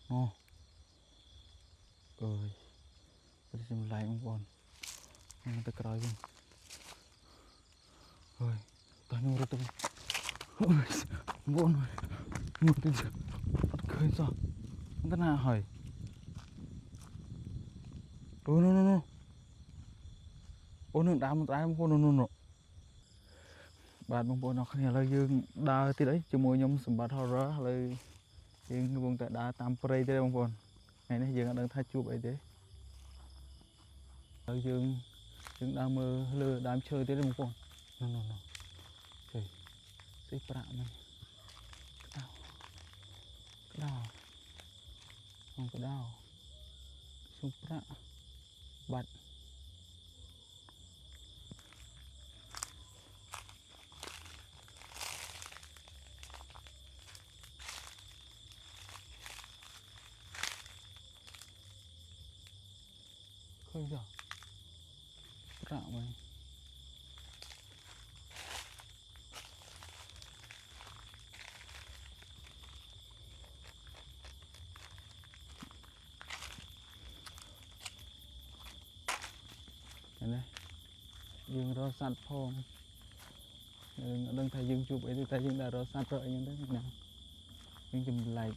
Ồ, ơi, tôi xem lại không còn, nhưng ta cày luôn, ơi, ta nhung rồi tôi, ôi, ngon rồi, nhung tôi chưa, bắt khơi sao, ta na hỏi, ôi no, ôi nó đám con no, bạn bông bông nó không là dương đa tí đấy, cho môi nhom sầm bát hoa rá là dương bông tại đa tam prey thế bông bông, này này dương đang thay chụp ấy thế, dương dương đam mơ lơ đam chơi thế bông bông, no, trời, cái bạ này, đau, đau, không có đau, sung bạ, bạt, khơi giờ, bạ mày, này, dương rau sạch phong, đừng thay dương chụp ấy thì thay dương đã rau sạch rồi nhưng đấy nào, dương chụp lại.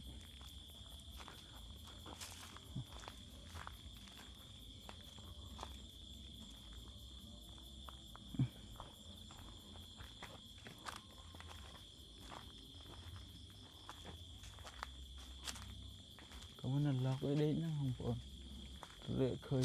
Có một lần lọc ấy đến nó không ổn, rễ khơi.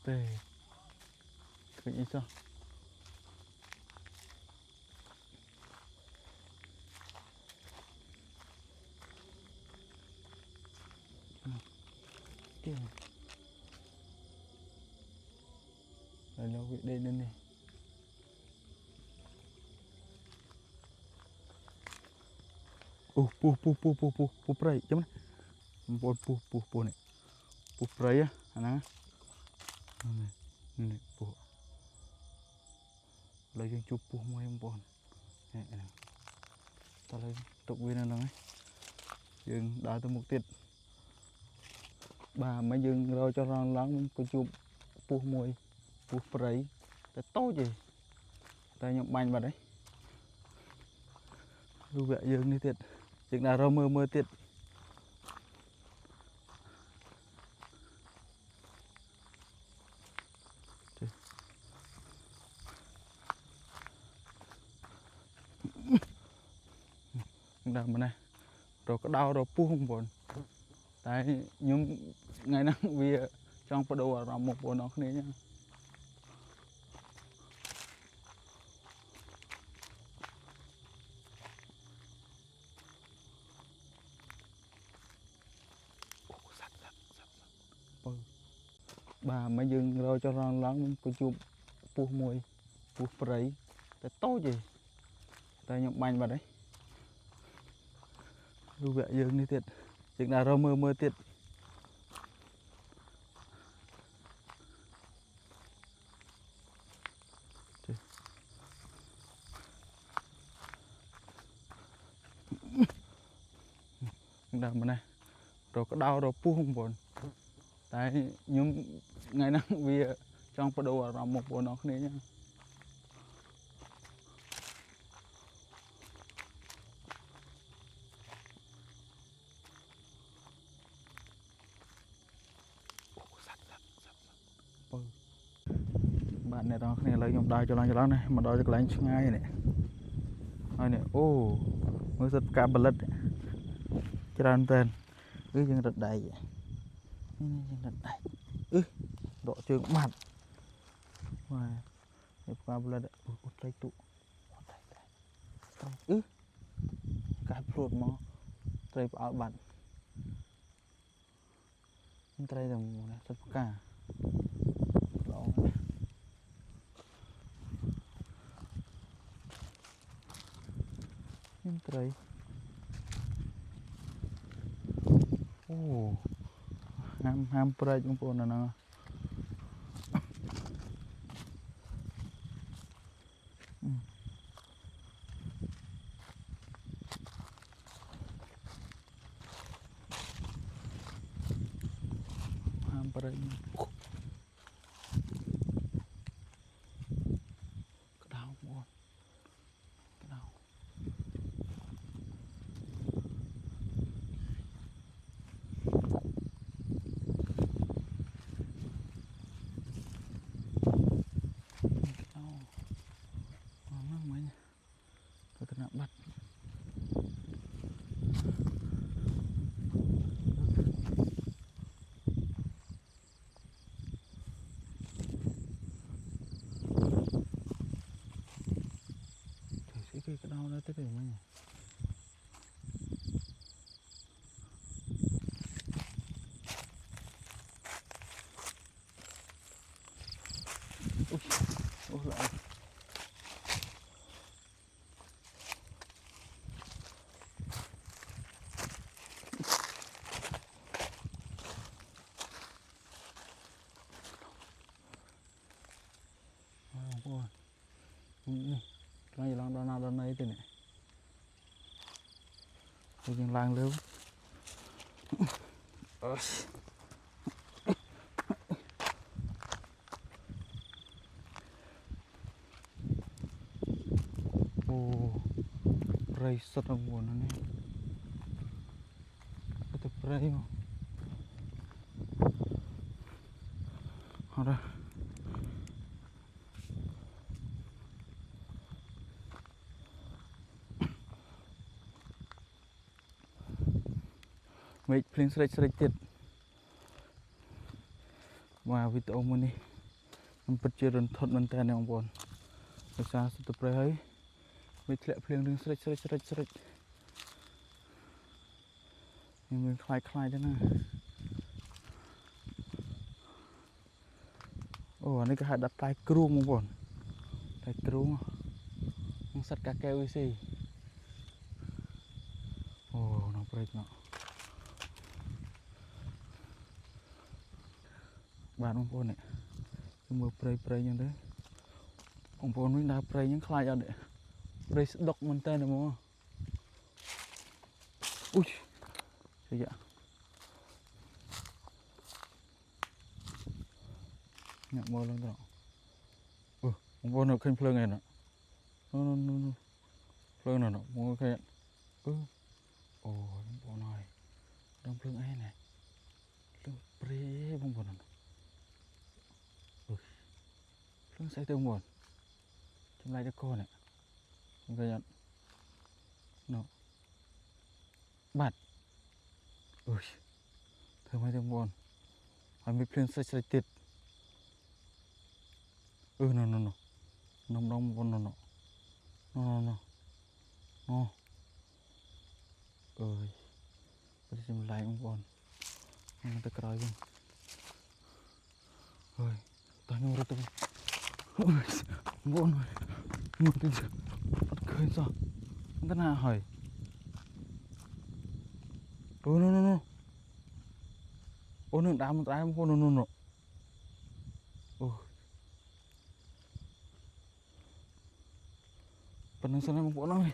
Tê, khơi như sao? Kìa, rồi nó bị đây lên này. Pu pray, chấm này. Pu này, pu pray á, anh á. Này, pu. Lấy yung chụp pu mua yung pon. Này, này. Ta lấy tục viên này ấy. Dương đã tới một tiết. Bà mấy dương rồi cho rong lắng có chụp pu môi, pu pray. Ta tốt gì? Ta nhộng bánh vào đấy. Lưu vẹ dương đi tiết. Chừng nào rồi mưa tiết. Đằng bên này rồi có đau rồi pu không buồn tại nhưng ngày nào vì trong bắt đầu là một buồn nó này nhá bà mấy dừng rồi cho rong lắng có chụp pu môi pu pray tại tốt gì tại nhộng bánh vào đấy lưu vẹ dương đi tiệt chừng nào rồi mưa tiệt đằng bên này rồi có đau rồi pu không buồn tại nhưng ngày nào vì trong bắt đầu là một buồn nó này nhá bạn này đó này lấy nhộng đai cho lăng này mà đói cho lăng ngay này này ô mới giật cả bật lật cho ra tên dương rật đầy dương rật đầy độ trường mặt mà qua bật lật tay tụ cái phụt mà tay bảo bạn tay đồng này tất cả ត្រីអូហាមប្រែកបងប្អូនអាហ្នឹងហាមប្រែកក្តៅបងប្អូនក្តៅបាត់ស្អីគេក្តៅដែរទៅមិញអូល្អនេះខ្លាញ់ឡើងដល់ណាដល់ណីទៅនេះយើងឡើងលើអូព្រៃសុទ្ធហ្នឹងហ្នឹងនេះទៅព្រៃមកអត់មេឃភ្លៀងស្រេចទៀតមកវីដេអូមួយនេះมันពិតជារន្ធត់មែនតើបងប្អូនដោយសារសុទ្ធព្រៃហើយមេឃធ្លាក់ភ្លៀងរឿងស្រេចមានខ្លាយទៅណាអូអានេះគេហៅដាក់តែគ្រូងបងប្អូនតែគ្រូងនឹងសត្វកាកែវអ៊ីស៊ីអូក្នុងព្រៃនោះបាទបងប្អូននេះមើលព្រៃអញ្ចឹងទៅបងប្អូនវិញដើរព្រៃអញ្ចឹងខ្លាចអត់ទេព្រៃស្ដុកមែនតើហ្មងអ៊ុយស្អីយ៉ាអ្នកមើលឡើងទៅបងប្អូននៅឃើញភ្លើងឯណានោះភ្លើងនោះមើលឃើញអូបងប្អូនហើយដល់ភ្លើងឯណាភ្លើងព្រៃបងប្អូនភ្លើងស្អីទៅបងប្អូនចម្លែកទៅកូននេះឃើញអត់នោះបាត់អូយធ្វើម៉េចទៅបងប្អូនហើយមានភ្លើងស្រេចទៀតនោះនំបងប្អូននោះអើយប្រចាំឡាយបងប្អូននឹងទៅក្រោយវិញហើយតោះខ្ញុំរត់ទៅអូយបងមកទៅអត់ឃើញសោះទៅណាហើយអូនោះអូនឹងដើមបងប្អូននោះអូប៉ុណ្ណឹងសិនណាបងប្អូនអើយ